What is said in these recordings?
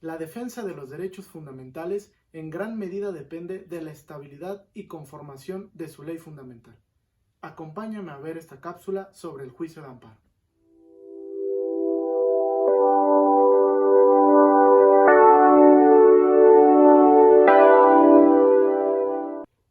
La defensa de los derechos fundamentales en gran medida depende de la estabilidad y conformación de su ley fundamental. Acompáñame a ver esta cápsula sobre el juicio de amparo.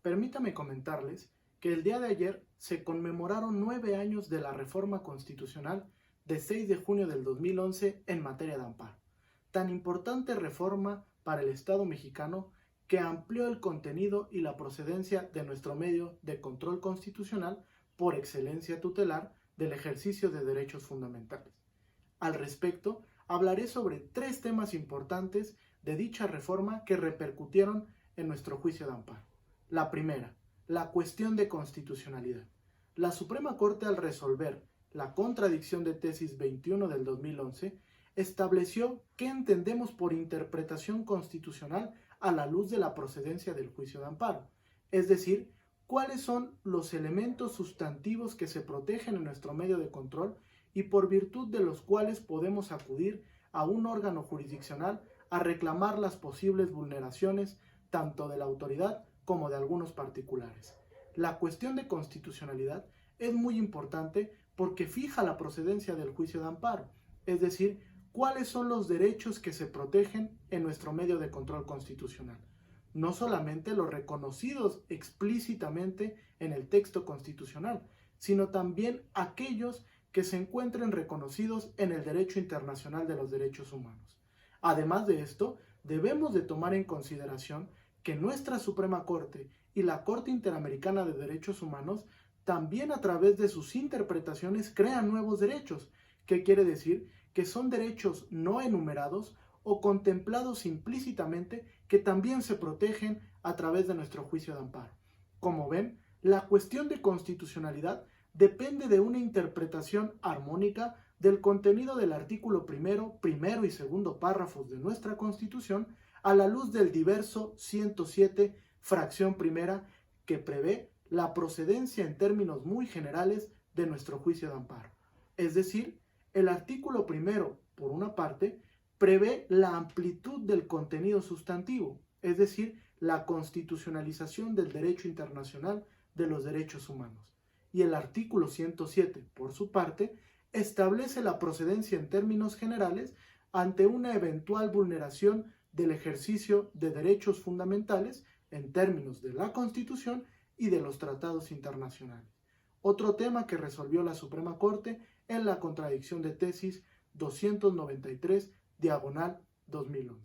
Permítame comentarles que el día de ayer se conmemoraron 9 años de la reforma constitucional de 6 de junio del 2011 en materia de amparo. Tan importante reforma para el Estado mexicano que amplió el contenido y la procedencia de nuestro medio de control constitucional por excelencia tutelar del ejercicio de derechos fundamentales. Al respecto, hablaré sobre 3 temas importantes de dicha reforma que repercutieron en nuestro juicio de amparo. La primera, la cuestión de constitucionalidad. La Suprema Corte, al resolver la contradicción de tesis 21 del 2011, estableció qué entendemos por interpretación constitucional a la luz de la procedencia del juicio de amparo, es decir, cuáles son los elementos sustantivos que se protegen en nuestro medio de control y por virtud de los cuales podemos acudir a un órgano jurisdiccional a reclamar las posibles vulneraciones tanto de la autoridad como de algunos particulares. La cuestión de constitucionalidad es muy importante porque fija la procedencia del juicio de amparo, es decir, cuáles son los derechos que se protegen en nuestro medio de control constitucional. No solamente los reconocidos explícitamente en el texto constitucional, sino también aquellos que se encuentren reconocidos en el derecho internacional de los derechos humanos. Además de esto, debemos de tomar en consideración que nuestra Suprema Corte y la Corte Interamericana de Derechos Humanos también a través de sus interpretaciones crean nuevos derechos, que quiere decir que son derechos no enumerados o contemplados implícitamente que también se protegen a través de nuestro juicio de amparo. Como ven, la cuestión de constitucionalidad depende de una interpretación armónica del contenido del artículo primero y segundo párrafos de nuestra Constitución a la luz del diverso 107, fracción primera, que prevé la procedencia en términos muy generales de nuestro juicio de amparo. Es decir, el artículo primero, por una parte, prevé la amplitud del contenido sustantivo, es decir, la constitucionalización del derecho internacional de los derechos humanos. Y el artículo 107, por su parte, establece la procedencia en términos generales ante una eventual vulneración del ejercicio de derechos fundamentales en términos de la Constitución y de los tratados internacionales. Otro tema que resolvió la Suprema Corte en la contradicción de tesis 293, diagonal 2011.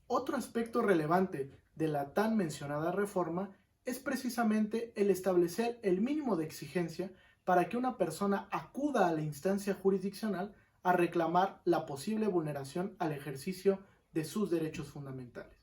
Otro aspecto relevante de la tan mencionada reforma es precisamente el establecer el mínimo de exigencia para que una persona acuda a la instancia jurisdiccional a reclamar la posible vulneración al ejercicio de sus derechos fundamentales,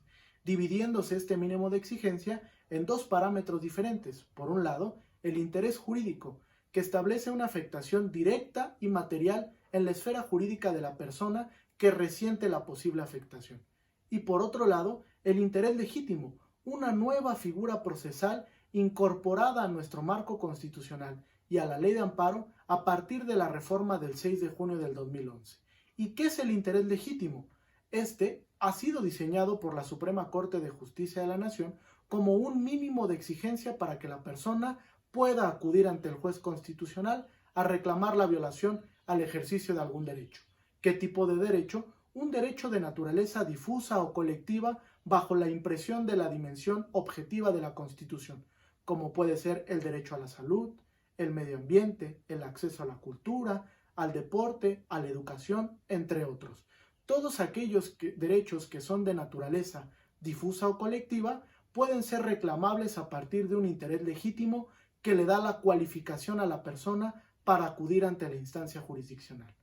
dividiéndose este mínimo de exigencia en 2 parámetros diferentes. Por un lado, el interés jurídico, que establece una afectación directa y material en la esfera jurídica de la persona que resiente la posible afectación. Y por otro lado, el interés legítimo, una nueva figura procesal incorporada a nuestro marco constitucional y a la ley de amparo a partir de la reforma del 6 de junio del 2011. ¿Y qué es el interés legítimo? Este ha sido diseñado por la Suprema Corte de Justicia de la Nación como un mínimo de exigencia para que la persona pueda acudir ante el juez constitucional a reclamar la violación al ejercicio de algún derecho. ¿Qué tipo de derecho? Un derecho de naturaleza difusa o colectiva bajo la impresión de la dimensión objetiva de la Constitución, como puede ser el derecho a la salud, el medio ambiente, el acceso a la cultura, al deporte, a la educación, entre otros. Todos aquellos derechos que son de naturaleza difusa o colectiva pueden ser reclamables a partir de un interés legítimo que le da la cualificación a la persona para acudir ante la instancia jurisdiccional.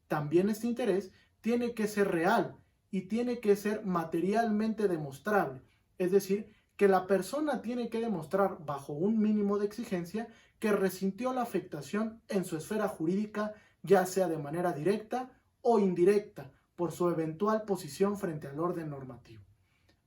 También este interés tiene que ser real y tiene que ser materialmente demostrable, es decir, que la persona tiene que demostrar bajo un mínimo de exigencia que resintió la afectación en su esfera jurídica, ya sea de manera directa o indirecta, por su eventual posición frente al orden normativo.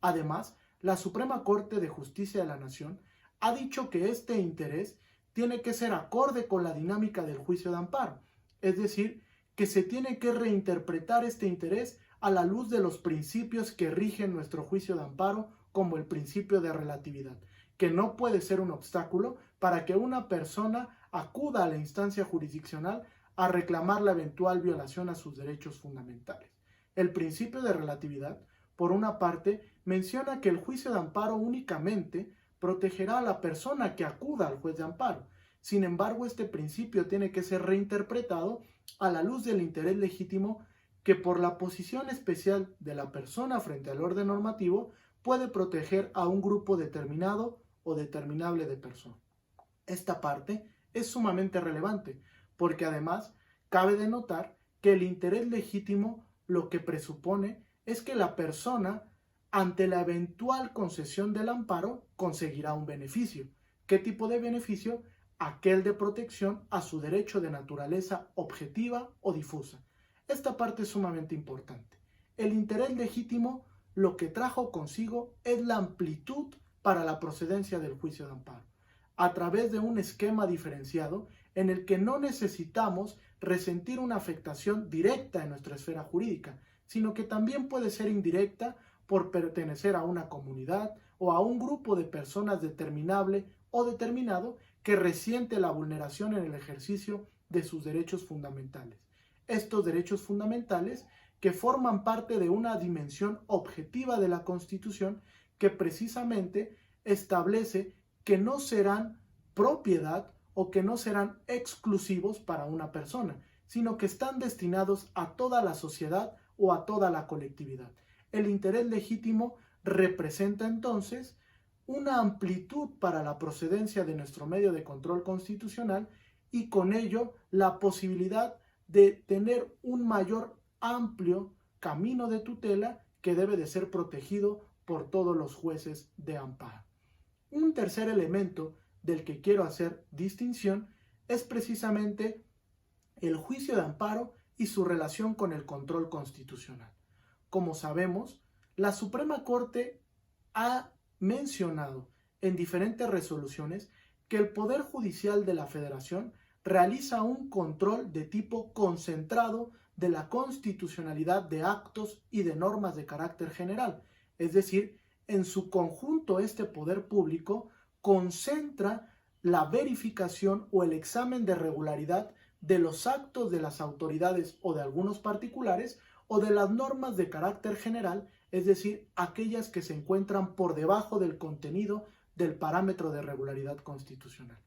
Además, la Suprema Corte de Justicia de la Nación ha dicho que este interés tiene que ser acorde con la dinámica del juicio de amparo, es decir, que se tiene que reinterpretar este interés a la luz de los principios que rigen nuestro juicio de amparo, como el principio de relatividad, que no puede ser un obstáculo para que una persona acuda a la instancia jurisdiccional a reclamar la eventual violación a sus derechos fundamentales. El principio de relatividad, por una parte, menciona que el juicio de amparo únicamente protegerá a la persona que acuda al juez de amparo. Sin embargo, este principio tiene que ser reinterpretado a la luz del interés legítimo que por la posición especial de la persona frente al orden normativo puede proteger a un grupo determinado o determinable de personas. Esta parte es sumamente relevante porque además cabe denotar que el interés legítimo lo que presupone es que la persona ante la eventual concesión del amparo conseguirá un beneficio. ¿Qué tipo de beneficio? Aquel de protección a su derecho de naturaleza objetiva o difusa. Esta parte es sumamente importante. El interés legítimo lo que trajo consigo es la amplitud para la procedencia del juicio de amparo, a través de un esquema diferenciado en el que no necesitamos resentir una afectación directa en nuestra esfera jurídica, sino que también puede ser indirecta por pertenecer a una comunidad o a un grupo de personas determinable o determinado que resiente la vulneración en el ejercicio de sus derechos fundamentales. Estos derechos fundamentales que forman parte de una dimensión objetiva de la Constitución que precisamente establece que no serán propiedad o que no serán exclusivos para una persona, sino que están destinados a toda la sociedad o a toda la colectividad. El interés legítimo representa entonces una amplitud para la procedencia de nuestro medio de control constitucional y con ello la posibilidad de tener un mayor amplio camino de tutela que debe de ser protegido por todos los jueces de amparo. Un tercer elemento del que quiero hacer distinción es precisamente el juicio de amparo y su relación con el control constitucional. Como sabemos, la Suprema Corte ha mencionado en diferentes resoluciones que el Poder Judicial de la Federación realiza un control de tipo concentrado de la constitucionalidad de actos y de normas de carácter general. Es decir, en su conjunto este poder público concentra la verificación o el examen de regularidad de los actos de las autoridades o de algunos particulares o de las normas de carácter general, es decir, aquellas que se encuentran por debajo del contenido del parámetro de regularidad constitucional.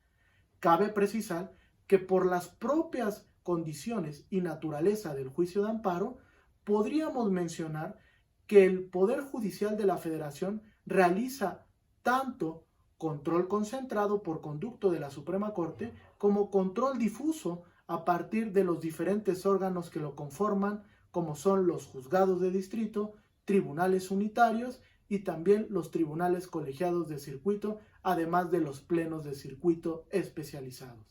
Cabe precisar que por las propias condiciones y naturaleza del juicio de amparo, podríamos mencionar que el Poder Judicial de la Federación realiza tanto control concentrado por conducto de la Suprema Corte como control difuso a partir de los diferentes órganos que lo conforman, como son los juzgados de distrito, tribunales unitarios y también los tribunales colegiados de circuito, además de los plenos de circuito especializados.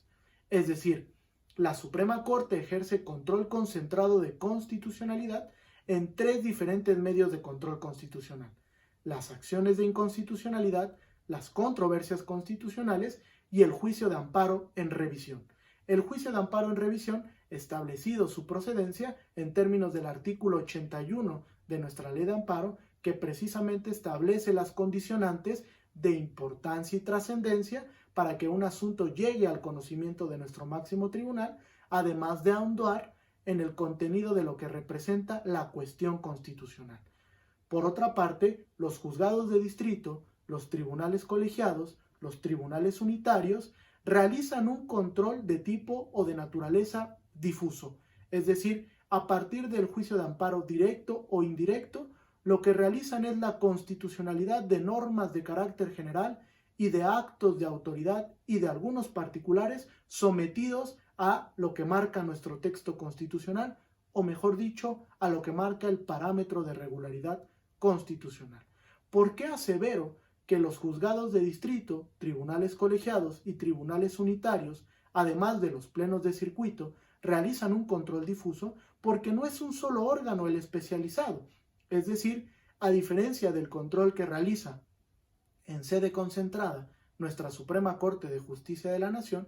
Es decir, la Suprema Corte ejerce control concentrado de constitucionalidad en tres diferentes medios de control constitucional: las acciones de inconstitucionalidad, las controversias constitucionales y el juicio de amparo en revisión. El juicio de amparo en revisión, establecido su procedencia en términos del artículo 81 de nuestra ley de amparo, que precisamente establece las condicionantes de importancia y trascendencia para que un asunto llegue al conocimiento de nuestro máximo tribunal, además de ahondar en el contenido de lo que representa la cuestión constitucional. Por otra parte, los juzgados de distrito, los tribunales colegiados, los tribunales unitarios, realizan un control de tipo o de naturaleza difuso, es decir, a partir del juicio de amparo directo o indirecto, lo que realizan es la constitucionalidad de normas de carácter general y de actos de autoridad y de algunos particulares sometidos a lo que marca nuestro texto constitucional, o mejor dicho, a lo que marca el parámetro de regularidad constitucional. ¿Por qué asevero que los juzgados de distrito, tribunales colegiados y tribunales unitarios, además de los plenos de circuito, realizan un control difuso? Porque no es un solo órgano el especializado. Es decir, a diferencia del control que realiza en sede concentrada nuestra Suprema Corte de Justicia de la Nación,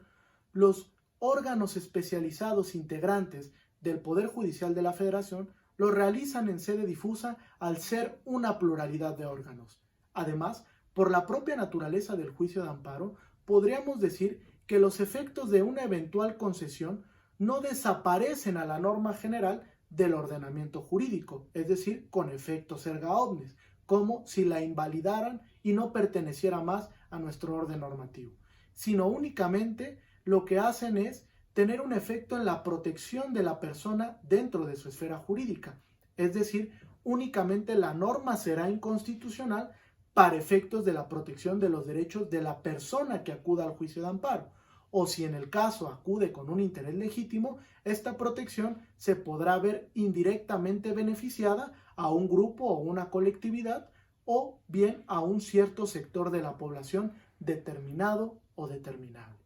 los órganos especializados integrantes del Poder Judicial de la Federación lo realizan en sede difusa al ser una pluralidad de órganos. Además, por la propia naturaleza del juicio de amparo, podríamos decir que los efectos de una eventual concesión no desaparecen a la norma general del ordenamiento jurídico, es decir, con efectos erga omnes, como si la invalidaran y no perteneciera más a nuestro orden normativo, sino únicamente lo que hacen es tener un efecto en la protección de la persona dentro de su esfera jurídica, es decir, únicamente la norma será inconstitucional para efectos de la protección de los derechos de la persona que acuda al juicio de amparo, o si en el caso acude con un interés legítimo, esta protección se podrá ver indirectamente beneficiada a un grupo o una colectividad o bien a un cierto sector de la población determinado o determinable.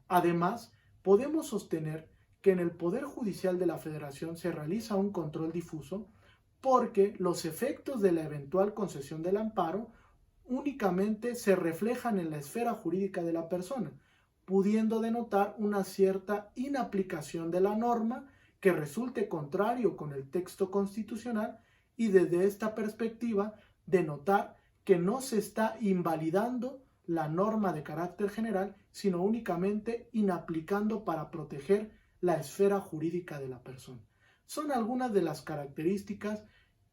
Además, podemos sostener que en el Poder Judicial de la Federación se realiza un control difuso porque los efectos de la eventual concesión del amparo únicamente se reflejan en la esfera jurídica de la persona, pudiendo denotar una cierta inaplicación de la norma que resulte contrario con el texto constitucional y desde esta perspectiva denotar que no se está invalidando la norma de carácter general, sino únicamente inaplicando para proteger la esfera jurídica de la persona. Son algunas de las características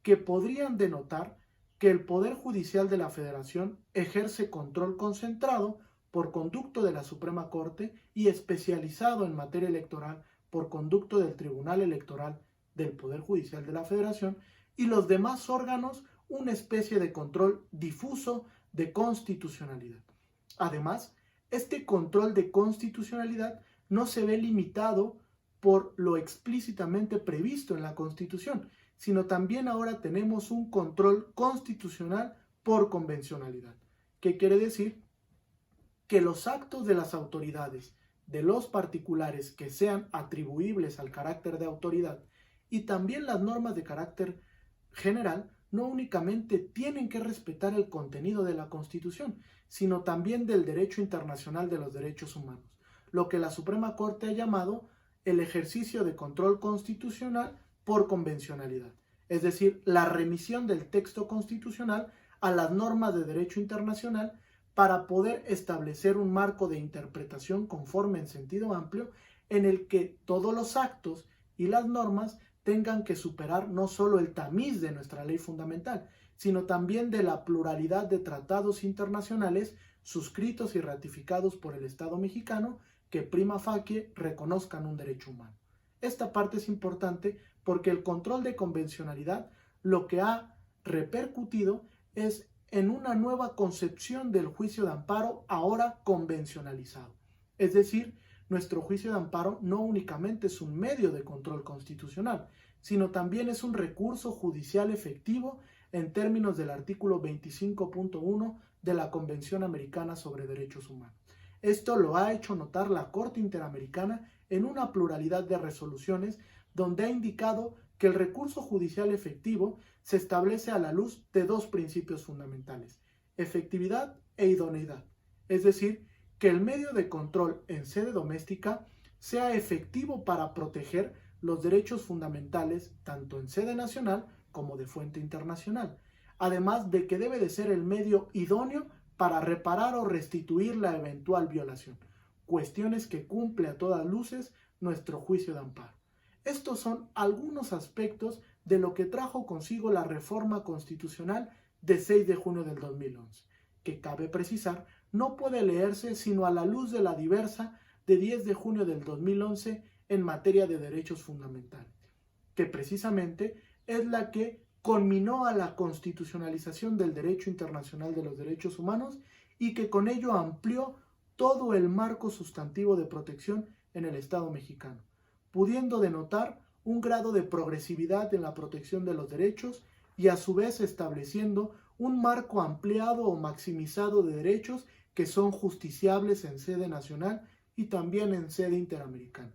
que podrían denotar que el Poder Judicial de la Federación ejerce control concentrado por conducto de la Suprema Corte y especializado en materia electoral por conducto del Tribunal Electoral del Poder Judicial de la Federación y los demás órganos una especie de control difuso de constitucionalidad. Además, este control de constitucionalidad no se ve limitado por lo explícitamente previsto en la Constitución, sino también ahora tenemos un control constitucional por convencionalidad. ¿Qué quiere decir? Que los actos de las autoridades, de los particulares que sean atribuibles al carácter de autoridad y también las normas de carácter general no únicamente tienen que respetar el contenido de la Constitución, sino también del derecho internacional de los derechos humanos, lo que la Suprema Corte ha llamado el ejercicio de control constitucional por convencionalidad, es decir, la remisión del texto constitucional a las normas de derecho internacional para poder establecer un marco de interpretación conforme en sentido amplio en el que todos los actos y las normas tengan que superar no solo el tamiz de nuestra ley fundamental, sino también de la pluralidad de tratados internacionales suscritos y ratificados por el Estado mexicano que prima facie reconozcan un derecho humano. Esta parte es importante porque el control de convencionalidad lo que ha repercutido es en una nueva concepción del juicio de amparo ahora convencionalizado. Es decir, nuestro juicio de amparo no únicamente es un medio de control constitucional, sino también es un recurso judicial efectivo en términos del artículo 25.1 de la Convención Americana sobre Derechos Humanos. Esto lo ha hecho notar la Corte Interamericana en una pluralidad de resoluciones donde ha indicado que el recurso judicial efectivo se establece a la luz de dos principios fundamentales: efectividad e idoneidad. Es decir, que el medio de control en sede doméstica sea efectivo para proteger los derechos fundamentales tanto en sede nacional como de fuente internacional, además de que debe de ser el medio idóneo para reparar o restituir la eventual violación, cuestiones que cumple a todas luces nuestro juicio de amparo. Estos son algunos aspectos de lo que trajo consigo la reforma constitucional de 6 de junio del 2011, que cabe precisar no puede leerse sino a la luz de la diversa de 10 de junio del 2011 en materia de derechos fundamentales, que precisamente es la que conminó a la constitucionalización del derecho internacional de los derechos humanos y que con ello amplió todo el marco sustantivo de protección en el Estado mexicano, pudiendo denotar un grado de progresividad en la protección de los derechos y a su vez estableciendo un marco ampliado o maximizado de derechos que son justiciables en sede nacional y también en sede interamericana.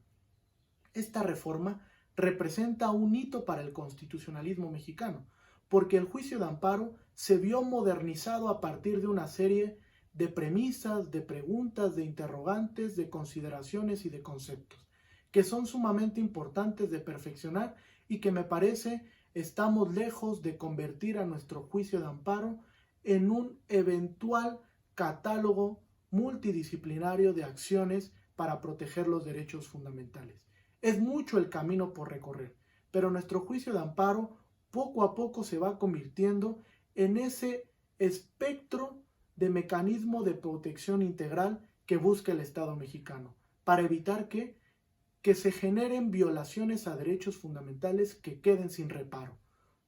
Esta reforma representa un hito para el constitucionalismo mexicano, porque el juicio de amparo se vio modernizado a partir de una serie de premisas, de preguntas, de interrogantes, de consideraciones y de conceptos, que son sumamente importantes de perfeccionar y que me parece estamos lejos de convertir a nuestro juicio de amparo en un eventual catálogo multidisciplinario de acciones para proteger los derechos fundamentales. Es mucho el camino por recorrer, pero nuestro juicio de amparo poco a poco se va convirtiendo en ese espectro de mecanismo de protección integral que busca el Estado mexicano, para evitar que se generen violaciones a derechos fundamentales que queden sin reparo.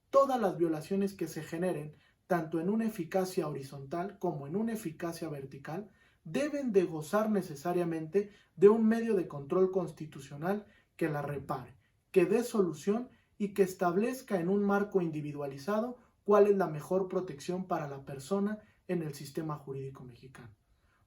Todas las violaciones que se generen, tanto en una eficacia horizontal como en una eficacia vertical, deben de gozar necesariamente de un medio de control constitucional que la repare, que dé solución y que establezca en un marco individualizado cuál es la mejor protección para la persona en el sistema jurídico mexicano.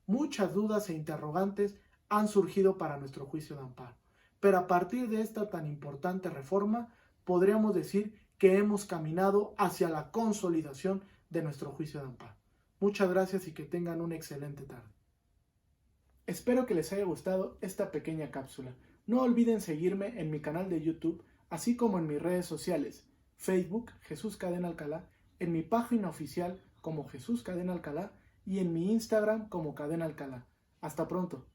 Muchas dudas e interrogantes han surgido para nuestro juicio de amparo, pero a partir de esta tan importante reforma podríamos decir que hemos caminado hacia la consolidación de nuestro juicio de amparo. Muchas gracias y que tengan una excelente tarde. Espero que les haya gustado esta pequeña cápsula. No olviden seguirme en mi canal de YouTube, así como en mis redes sociales, Facebook, Jesús Cadena Alcalá, en mi página oficial como Jesús Cadena Alcalá y en mi Instagram como Cadena Alcalá. Hasta pronto.